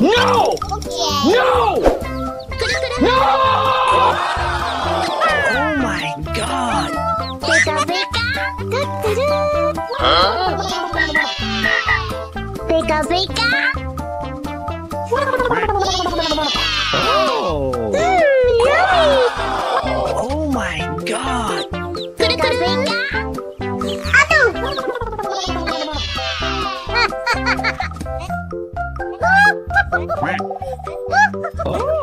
No! No! No! Oh my god! Pika pika! Pika pika! Oh! Yummy! Oh my god! Pika pika! Aduh! Oh!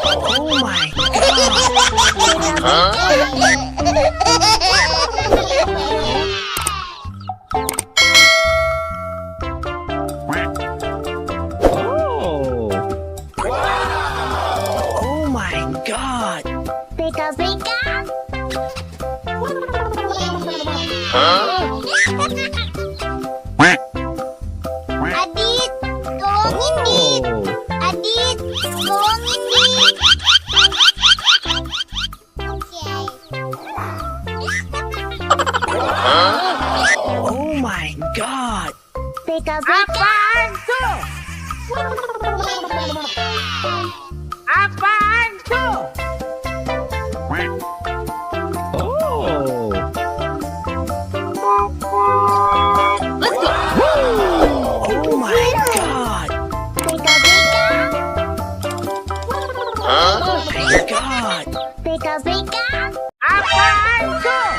Oh my Oh! Oh my god! Pika pika! Adit, tolongin Dit. Adit, tolongin Dit. Oh my god! Pika pika! Apaan tuh? Oh! Oh my god! Pika pika! Oh my god! Pika pika! Apaan tuh?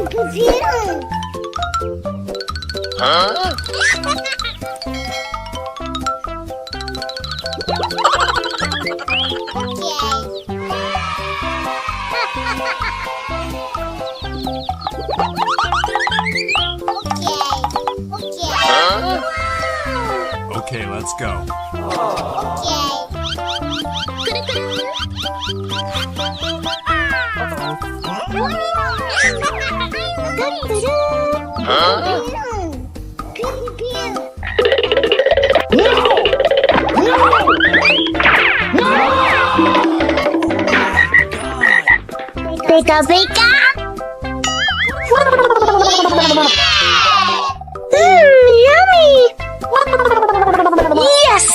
Kecil. Okay, let's go. Pika pika! Yummy! Yes!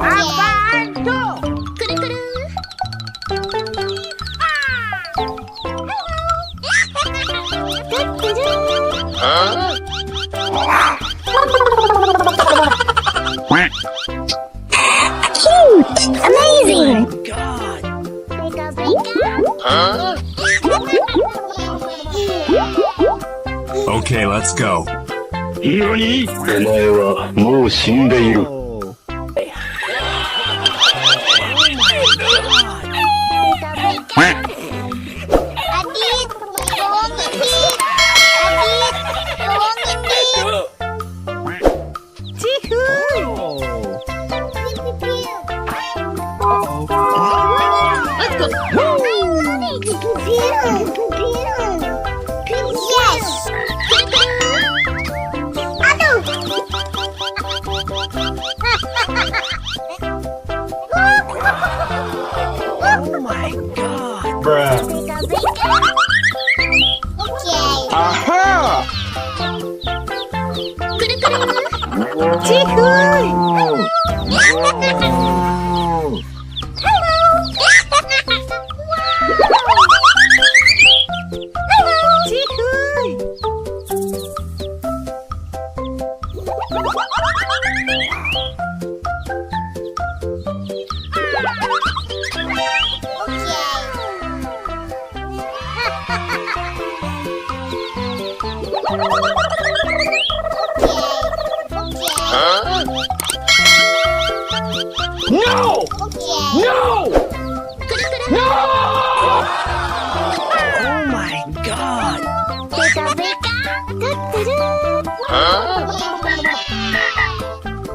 Apaan tuh? Cute! Amazing! God! Pika pika! Okay, let's go. 何？お前はもう死んでいる。Oh! Adit, tolongin Dit. Adit, tolongin Dit. Yes. Oh my god! Bruh. Pika pika. Okay. Aha! Chiky. Oh my god! Pika pika.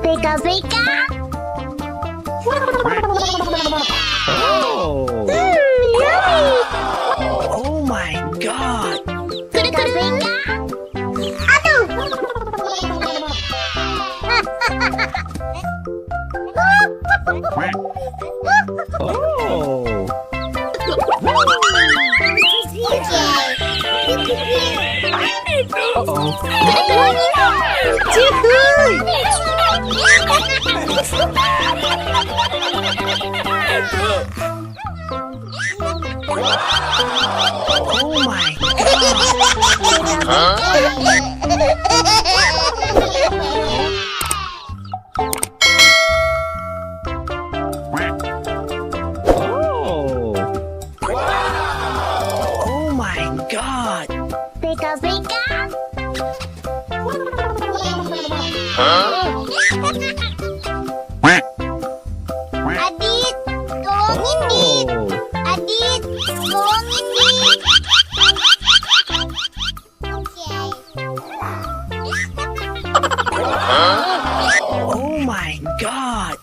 Pika pika. Oh! Yummy. Oh my god! Pika pika. Aduh. Oh! Oh my Oh! Oh my god! Pika pika. Adit, gawangin dit. Oh! Adit, gawangin dit. Oh my god!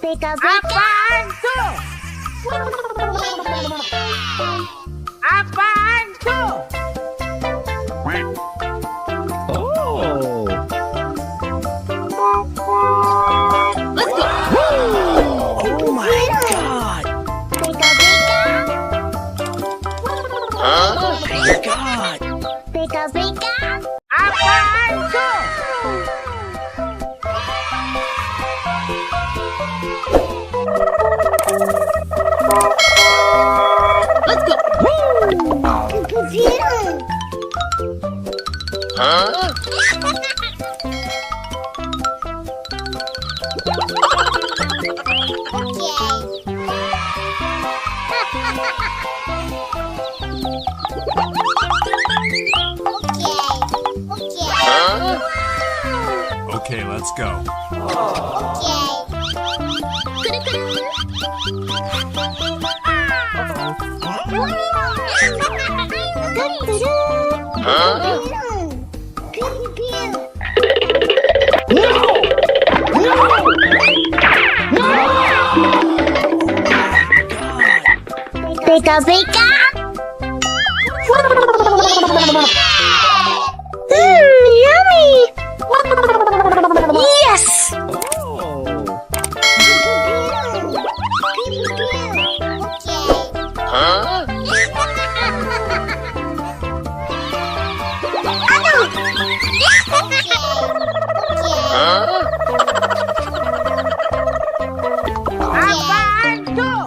Pika pika. Apaan tuh? Oh! Oh my god! Pika pika. Oh my god! Pika pika. Apaan tuh? Kecil. Okay, let's go. Pika pika. Yummy. Yes. Oh! Apaan tuh?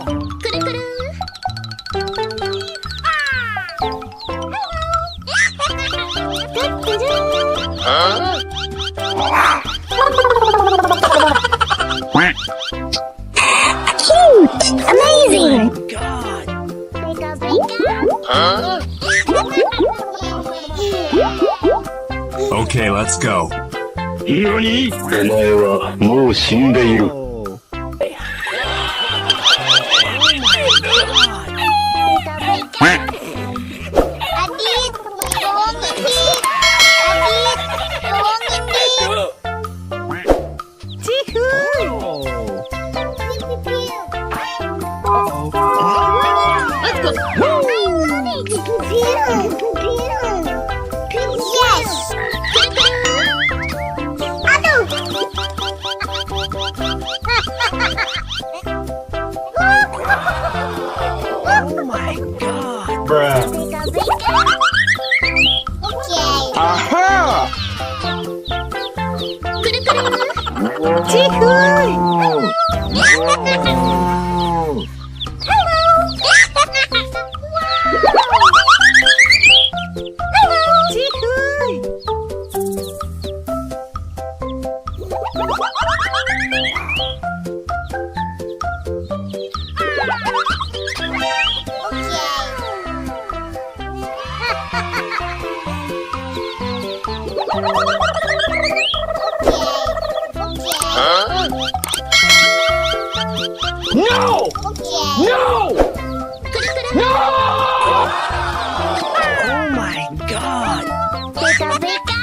Cute. Amazing. God! Pika pika. Okay, let's go. 何お前はもう死んでいる。Oh! Adit, tolongin dit. Adit, tolongin dit. Chiky. Yes. Oh my god! Pika pika. Okay. Aha! Chiky. Hello. No! Okay. No! No! Oh my god! Pika pika.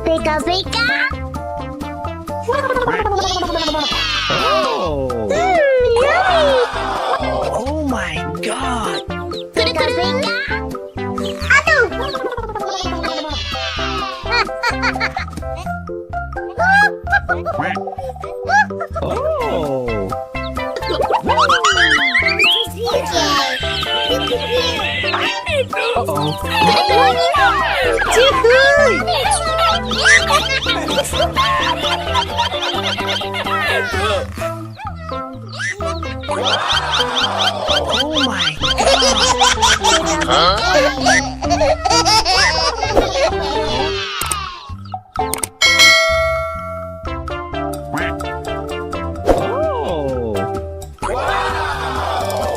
Pika pika. Oh! Yummy. Oh my god! Pika pika. Aduh. Oh! Oh my Oh!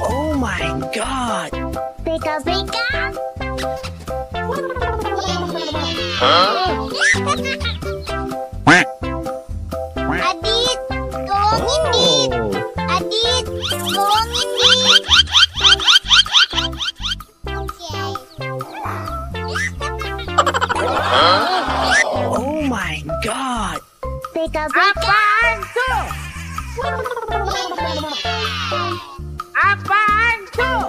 Oh my god! Pika pika. Adit, tolongin Dit. Oh! Adit, tolongin Dit. Oh my god! Pika pika. Apaan tuh? Apaan tuh?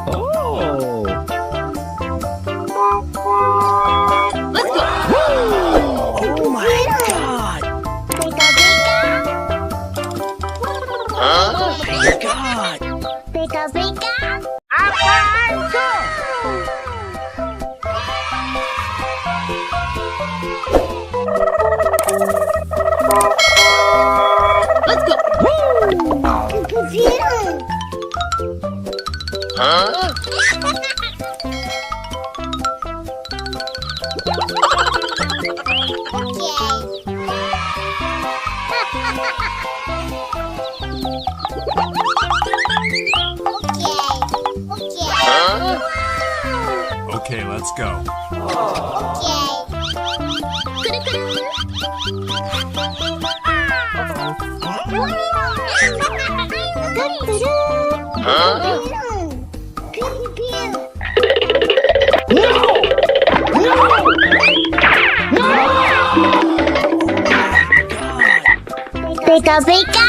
Oh! Oh my god! Pika pika. Oh my god! Pika pika. Apaan tuh? Kecil. Okay, let's go. Pika pika.